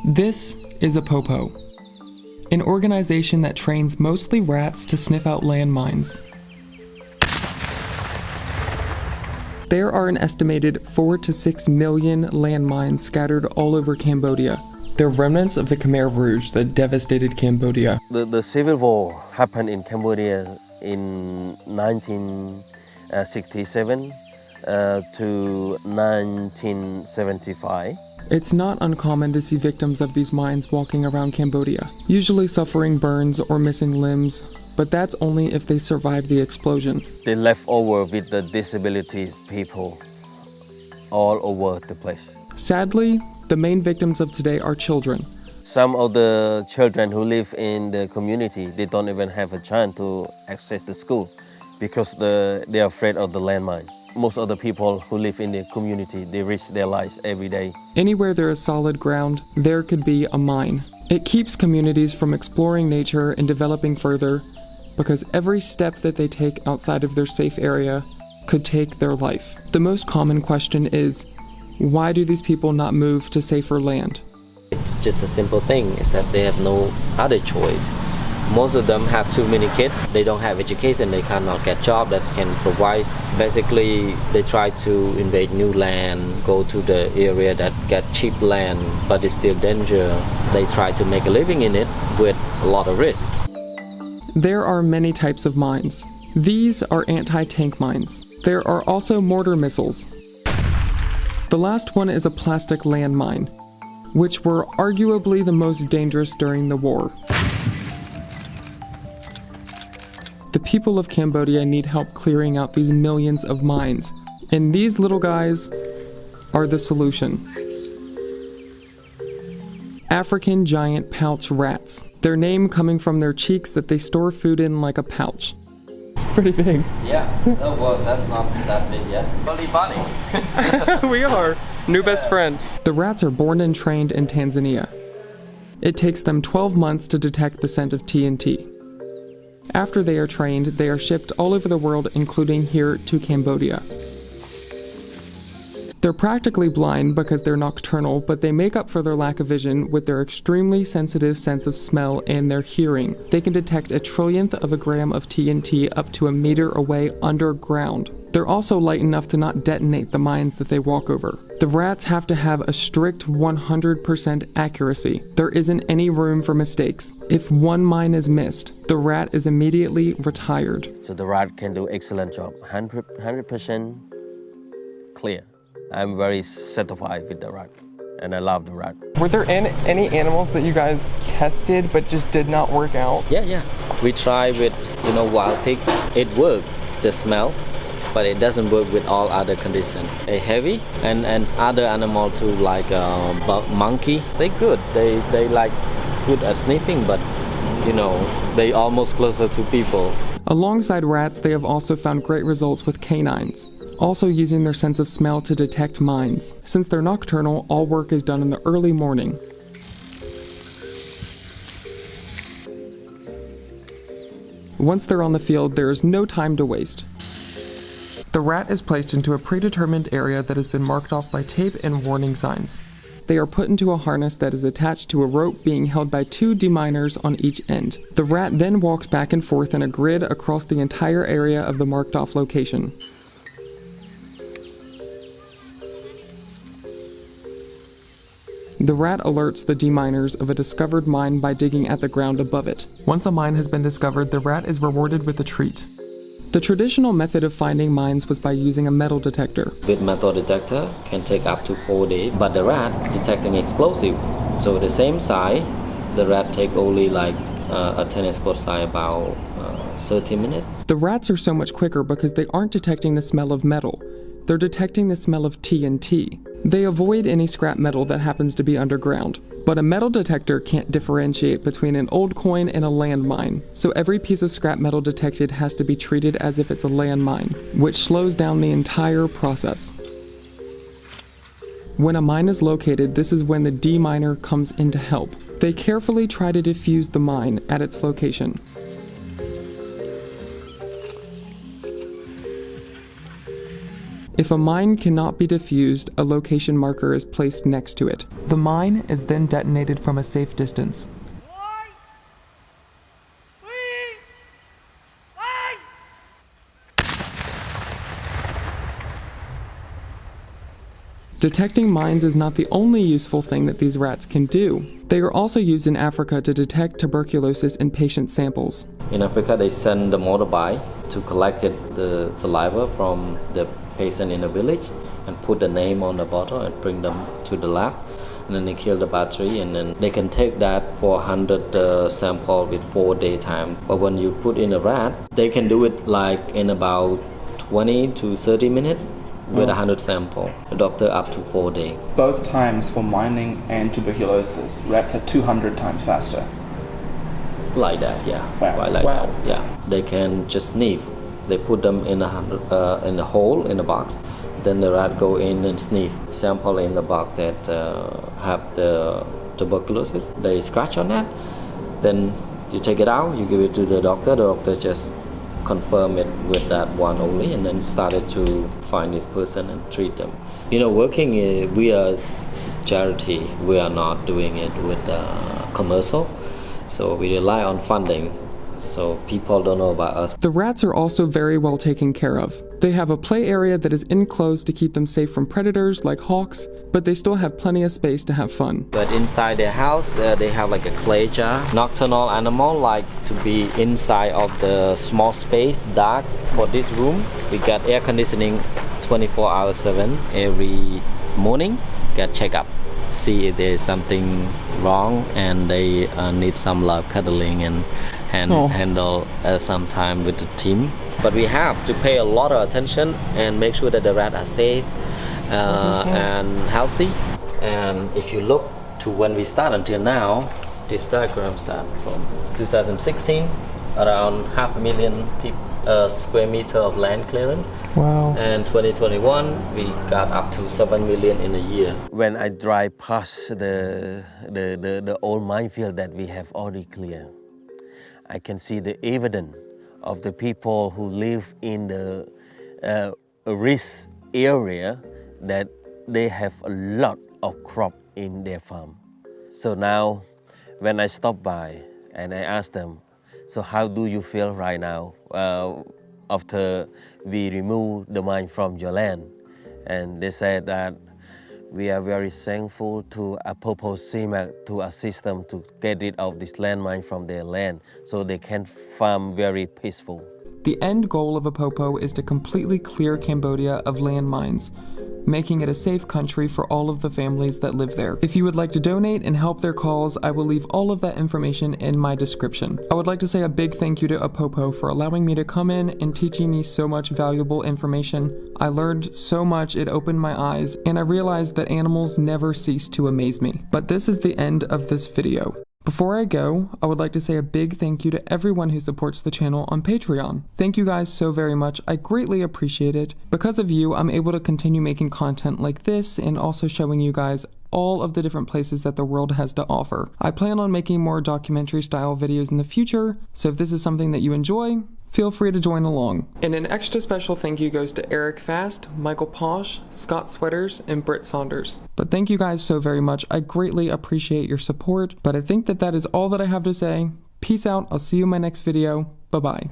This is Apopo, an organization that trains mostly rats to sniff out landmines. There are an estimated 4 to 6 million landmines scattered all over Cambodia. They're remnants of the Khmer Rouge that devastated Cambodia. The civil war happened in Cambodia in 1967 to 1975. It's not uncommon to see victims of these mines walking around Cambodia, usually suffering burns or missing limbs, but that's only if they survive the explosion. They left over with the disabilities people all over the place. Sadly, the main victims of today are children. Some of the children who live in the community, they don't even have a chance to access the school because they're afraid of the landmine. Most of the people who live in the community, they risk their lives every day. Anywhere there is solid ground, there could be a mine. It keeps communities from exploring nature and developing further because every step that they take outside of their safe area could take their life. The most common question is, why do these people not move to safer land? It's just a simple thing, is that they have no other choice. Most of them have too many kids. They don't have education, they cannot get job that can provide. Basically, they try to invade new land, go to the area that get cheap land, but it's still danger. They try to make a living in it with a lot of risk. There are many types of mines. These are anti-tank mines. There are also mortar missiles. The last one is a plastic landmine, which were arguably the most dangerous during the war. The people of Cambodia need help clearing out these millions of mines, and these little guys are the solution. African giant pouch rats. Their name coming from their cheeks that they store food in like a pouch. Pretty big. Yeah, oh, well, that's not that big yet. Really funny. We are. New best friend. The rats are born and trained in Tanzania. It takes them 12 months to detect the scent of TNT. After they are trained, they are shipped all over the world, including here to Cambodia. They're practically blind because they're nocturnal, but they make up for their lack of vision with their extremely sensitive sense of smell and their hearing. They can detect a trillionth of a gram of TNT up to a meter away underground. They're also light enough to not detonate the mines that they walk over. The rats have to have a strict 100% accuracy. There isn't any room for mistakes. If one mine is missed, the rat is immediately retired. So the rat can do excellent job, 100% clear. I'm very satisfied with the rat, and I love the rat. Were there any animals that you guys tested but just did not work out? Yeah. We try with, wild pig. It worked, the smell, but it doesn't work with all other conditions. A heavy and other animal too, like monkey. They good. They like good at sniffing, but they almost closer to people. Alongside rats, they have also found great results with canines, also using their sense of smell to detect mines. Since they're nocturnal, all work is done in the early morning. Once they're on the field, there is no time to waste. The rat is placed into a predetermined area that has been marked off by tape and warning signs. They are put into a harness that is attached to a rope being held by 2 deminers on each end. The rat then walks back and forth in a grid across the entire area of the marked off location. The rat alerts the deminers of a discovered mine by digging at the ground above it. Once a mine has been discovered, the rat is rewarded with a treat. The traditional method of finding mines was by using a metal detector. With metal detector can take up to 4 days, but the rat detecting explosive. So the same size, the rat take only like a tennis court size, about 30 minutes. The rats are so much quicker because they aren't detecting the smell of metal. They're detecting the smell of TNT. They avoid any scrap metal that happens to be underground. But a metal detector can't differentiate between an old coin and a landmine, so every piece of scrap metal detected has to be treated as if it's a landmine, which slows down the entire process. When a mine is located, this is when the deminer comes in to help. They carefully try to defuse the mine at its location. If a mine cannot be defused, a location marker is placed next to it. The mine is then detonated from a safe distance. Detecting mines is not the only useful thing that these rats can do. They are also used in Africa to detect tuberculosis in patient samples. In Africa, they send the motorbike to collect the saliva from the patient in the village and put the name on the bottle and bring them to the lab. And then they kill the battery, and then they can take that for 100 sample with 4 day time. But when you put in a rat, they can do it like in about 20 to 30 minutes. With 100 sample, the doctor up to 4 days. Both times for mining and tuberculosis, rats are 200 times faster. Like that, yeah. Wow. Right, like Wow. that, yeah. They can just sniff. They put them in a hole in the box. Then the rat go in and sniff. Sample in the box that have the tuberculosis. They scratch on that. Then you take it out. You give it to the doctor. The doctor just confirm it with that one only, and then started to find this person and treat them. You know, working, we are charity. We are not doing it with commercial, so we rely on funding. So people don't know about us. The rats are also very well taken care of. They have a play area that is enclosed to keep them safe from predators like hawks, but they still have plenty of space to have fun. But inside their house, they have like a clay jar. Nocturnal animal like to be inside of the small space, dark. For this room, we got air conditioning 24 hours 7 every morning. Get checkup, see if there's something wrong, and they need some love, cuddling, and handle some time with the team. But we have to pay a lot of attention and make sure that the rats are safe and healthy. And if you look to when we start until now, this diagram starts from 2016, around 500,000 square meter of land clearance. Wow. And 2021, we got up to 7 million in a year. When I drive past the old minefield that we have already cleared, I can see the evidence of the people who live in the risk area, that they have a lot of crop in their farm. So now when I stop by and I ask them, so how do you feel right now after we remove the mine from your land? And they said that we are very thankful to Apopo Siem Reap to assist them to get rid of this landmine from their land so they can farm very peaceful. The end goal of Apopo is to completely clear Cambodia of landmines, making it a safe country for all of the families that live there. If you would like to donate and help their cause, I will leave all of that information in my description. I would like to say a big thank you to Apopo for allowing me to come in and teaching me so much valuable information. I learned so much, it opened my eyes, and I realized that animals never cease to amaze me. But this is the end of this video. Before I go, I would like to say a big thank you to everyone who supports the channel on Patreon. Thank you guys so very much, I greatly appreciate it. Because of you, I'm able to continue making content like this and also showing you guys all of the different places that the world has to offer. I plan on making more documentary style videos in the future, so if this is something that you enjoy, feel free to join along. And an extra special thank you goes to Eric Fast, Michael Posh, Scott Sweaters, and Britt Saunders. But thank you guys so very much. I greatly appreciate your support, but I think that is all that I have to say. Peace out. I'll see you in my next video. Bye-bye.